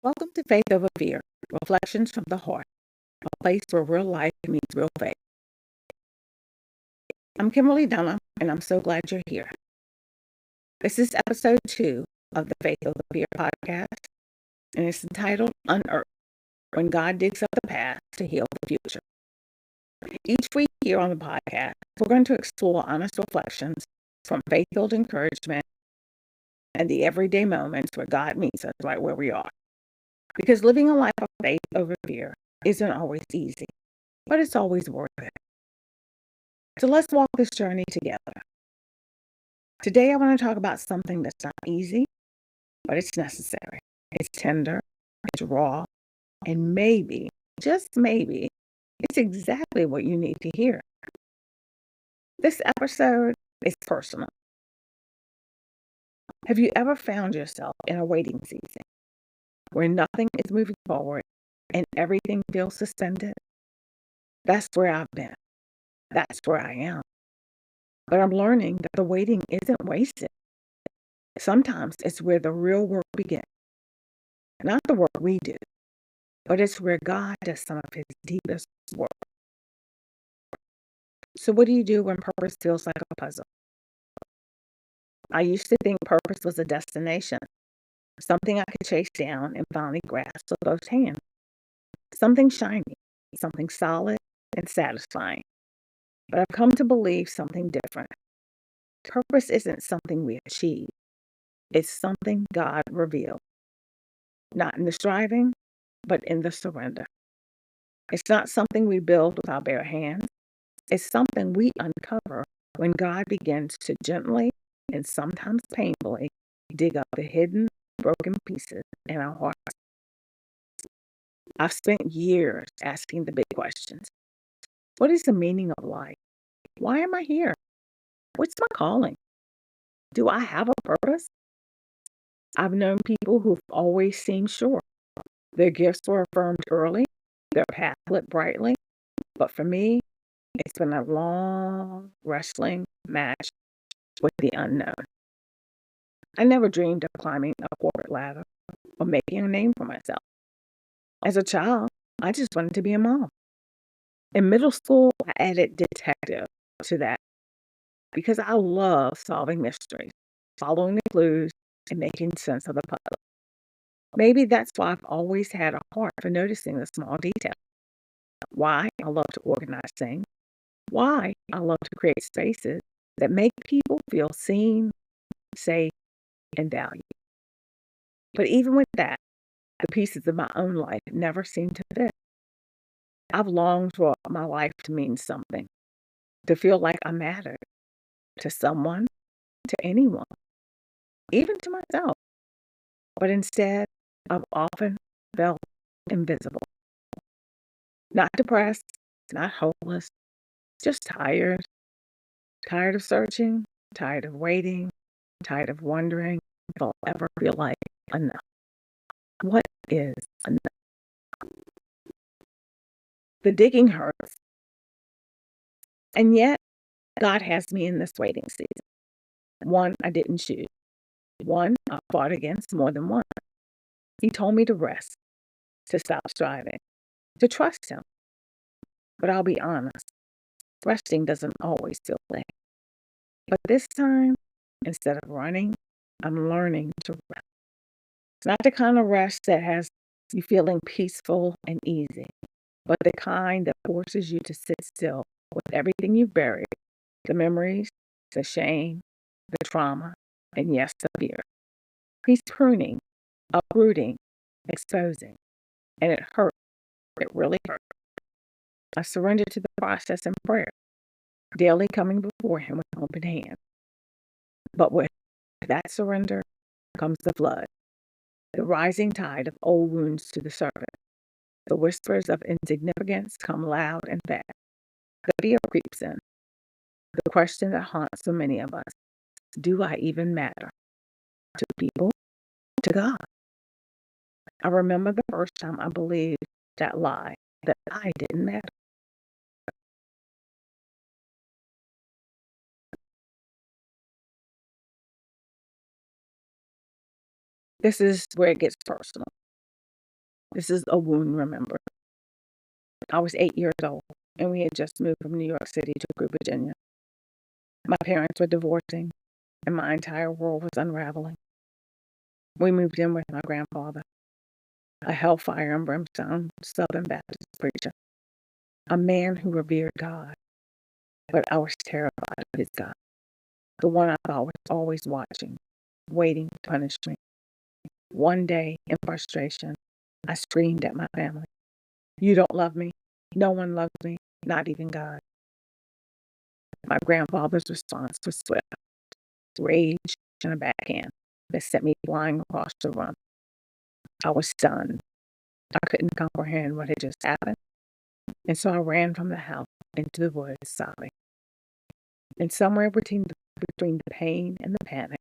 Welcome to Faith Over Fear, Reflections from the Heart, a place where real life meets real faith. I'm Kimberly Dunham, and I'm so glad you're here. This is episode 2 of the Faith Over Fear podcast, and it's entitled Unearthed, When God Digs Up the Past to Heal the Future. Each week here on the podcast, we're going to explore honest reflections from faith-filled encouragement and the everyday moments where God meets us right where we are. Because living a life of faith over fear isn't always easy, but it's always worth it. So let's walk this journey together. Today, I want to talk about something that's not easy, but it's necessary. It's tender, it's raw, and maybe, just maybe, it's exactly what you need to hear. This episode is personal. Have you ever found yourself in a waiting season where nothing is moving forward and everything feels suspended? That's where I've been. That's where I am. But I'm learning that the waiting isn't wasted. Sometimes it's where the real work begins. Not the work we do, but it's where God does some of his deepest work. So what do you do when purpose feels like a puzzle? I used to think purpose was a destination, something I could chase down and finally grasp with both hands. Something shiny, something solid and satisfying. But I've come to believe something different. Purpose isn't something we achieve. It's something God revealed. Not in the striving, but in the surrender. It's not something we build with our bare hands. It's something we uncover when God begins to gently and sometimes painfully dig up the hidden, broken pieces in our hearts. I've spent years asking the big questions. What is the meaning of life? Why am I here? What's my calling? Do I have a purpose? I've known people who've always seemed sure. Their gifts were affirmed early, their path lit brightly. But for me, it's been a long, wrestling match with the unknown. I never dreamed of climbing a corporate ladder or making a name for myself. As a child, I just wanted to be a mom. In middle school, I added detective to that because I love solving mysteries, following the clues, and making sense of the puzzle. Maybe that's why I've always had a heart for noticing the small details. Why I love to organize things. Why I love to create spaces that make people feel seen, safe, and valued. But even with that, the pieces of my own life never seem to fit. I've longed for my life to mean something, to feel like I mattered to someone, to anyone, even to myself. But instead, I've often felt invisible. Not depressed, not hopeless, just tired. Tired of searching, tired of waiting, tired of wondering if I'll ever feel like enough. What is enough? The digging hurts. And yet, God has me in this waiting season. One I didn't choose. One I fought against more than once. He told me to rest, to stop striving, to trust him. But I'll be honest, resting doesn't always feel like. But this time, instead of running, I'm learning to rest. Not the kind of rest that has you feeling peaceful and easy, but the kind that forces you to sit still with everything you've buried, the memories, the shame, the trauma, and yes, the fear. He's pruning, uprooting, exposing, and it hurts. It really hurts. I surrender to the process in prayer, daily coming before him with open hands. But with that surrender comes the flood, the rising tide of old wounds to the surface. The whispers of insignificance come loud and fast. The fear creeps in. The question that haunts so many of us, do I even matter? To people? To God? I remember the first time I believed that lie, that I didn't matter. This is where it gets personal. This is a wound, remember. I was 8 years old, and we had just moved from New York City to Virginia. My parents were divorcing, and my entire world was unraveling. We moved in with my grandfather, a hellfire and brimstone Southern Baptist preacher, a man who revered God, but I was terrified of his God, the one I thought was always watching, waiting to punish me. One day, in frustration, I screamed at my family, "You don't love me. No one loves me, not even God." My grandfather's response was swift, rage and a backhand that sent me flying across the room. I was stunned. I couldn't comprehend what had just happened, and so I ran from the house into the woods sobbing. And somewhere between the pain and the panic,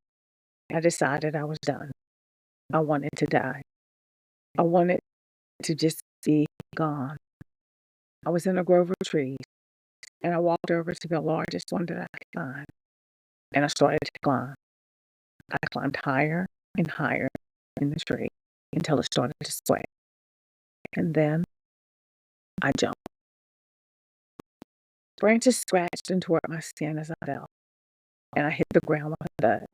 I decided I was done. I wanted to die. I wanted to just be gone. I was in a grove of trees, and I walked over to the largest one that I could find, and I started to climb. I climbed higher and higher in the tree until it started to sway. And then I jumped. Branches scratched and tore at my skin as I fell, and I hit the ground with a thud.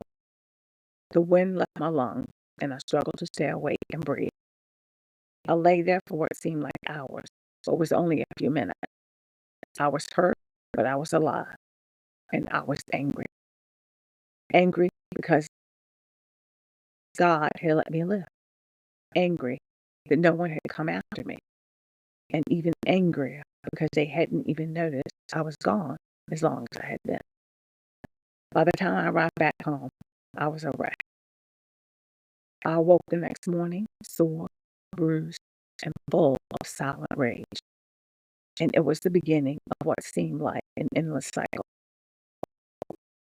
The wind left my lungs, and I struggled to stay awake and breathe. I lay there for what seemed like hours, but was only a few minutes. I was hurt, but I was alive, and I was angry. Angry because God had let me live. Angry that no one had come after me, and even angrier because they hadn't even noticed I was gone as long as I had been. By the time I arrived back home, I was a wreck. I awoke the next morning, sore, bruised, and full of silent rage. And it was the beginning of what seemed like an endless cycle.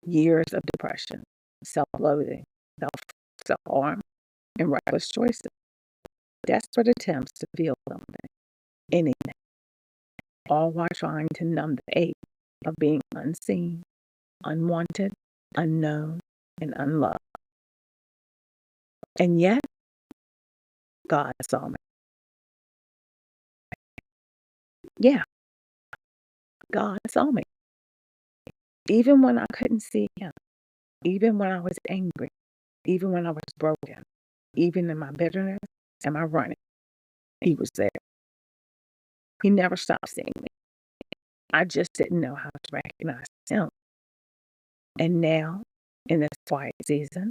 Years of depression, self-loathing, self-harm, and reckless choices. Desperate attempts to feel something, anything, all while trying to numb the ache of being unseen, unwanted, unknown, and unloved. And yet, God saw me. Yeah, God saw me. Even when I couldn't see Him, even when I was angry, even when I was broken, even in my bitterness and my running, He was there. He never stopped seeing me. I just didn't know how to recognize Him. And now, in this quiet season,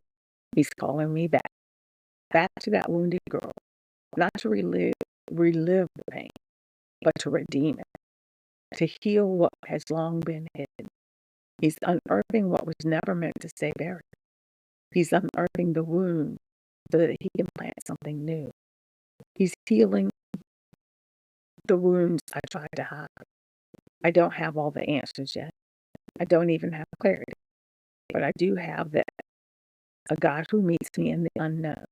He's calling me back to that wounded girl, not to relive the pain, but to redeem it, to heal what has long been hidden. He's unearthing what was never meant to stay buried. He's unearthing the wound so that He can plant something new. He's healing the wounds I tried to hide. I don't have all the answers yet. I don't even have clarity. But I do have that a God who meets me in the unknown,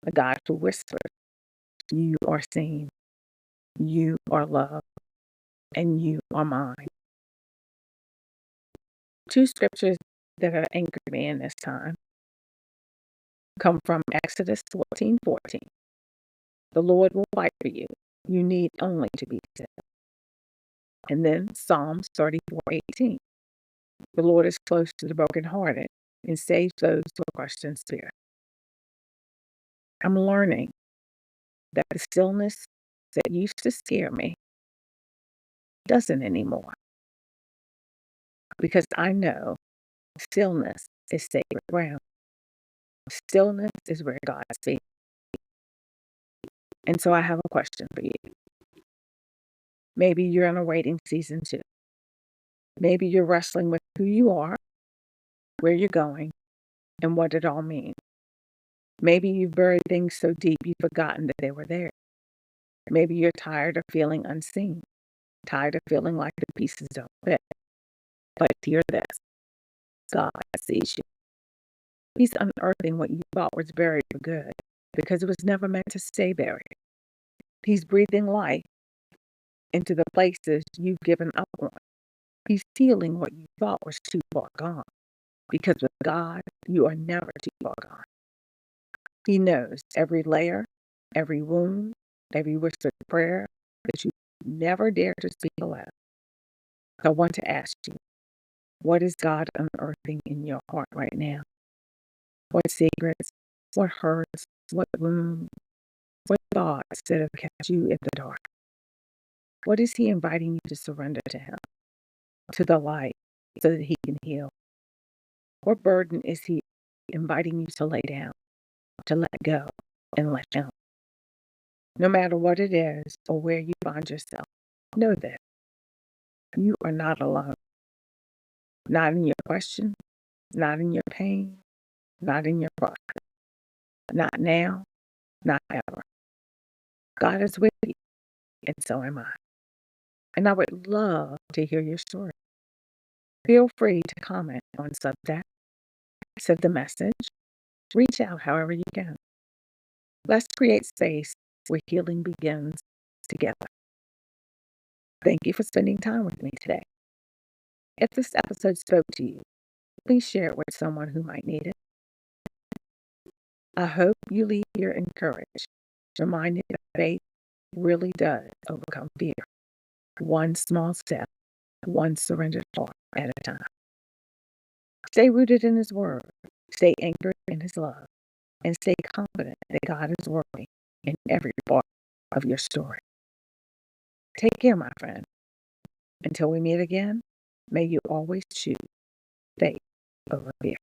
a God who whispers, "You are seen, you are loved, and you are mine." Two scriptures that have anchored me in this time come from Exodus 14:14. The Lord will fight for you. You need only to be still. And then Psalms 34:18. The Lord is close to the brokenhearted and saves those who are crushed in spirit. I'm learning that the stillness that used to scare me doesn't anymore, because I know stillness is sacred ground. Stillness is where God speaks. And so I have a question for you. Maybe you're in a waiting season too. Maybe you're wrestling with who you are, where you're going, and what it all means. Maybe you've buried things so deep you've forgotten that they were there. Maybe you're tired of feeling unseen, tired of feeling like the pieces don't fit. But hear this, God sees you. He's unearthing what you thought was buried for good, because it was never meant to stay buried. He's breathing life into the places you've given up on. He's healing what you thought was too far gone, because with God, you are never too far gone. He knows every layer, every wound, Maybe whispered a prayer that you never dared to speak aloud. I want to ask you, what is God unearthing in your heart right now? What secrets, what hurts, what wounds, what thoughts that have kept you in the dark? What is He inviting you to surrender to Him, to the light, so that He can heal? What burden is He inviting you to lay down, to let go, and let Him? No matter what it is or where you find yourself, know that you are not alone. Not in your question, not in your pain, not in your process. Not now, not ever. God is with you, and so am I. And I would love to hear your story. Feel free to comment on Substack, send the message, reach out however you can. Let's create space where healing begins together. Thank you for spending time with me today. If this episode spoke to you, please share it with someone who might need it. I hope you leave here encouraged, reminded that faith really does overcome fear. One small step, one surrendered heart at a time. Stay rooted in His Word, stay anchored in His love, and stay confident that God is working in every part of your story. Take care, my friend. Until we meet again, may you always choose faith over fear.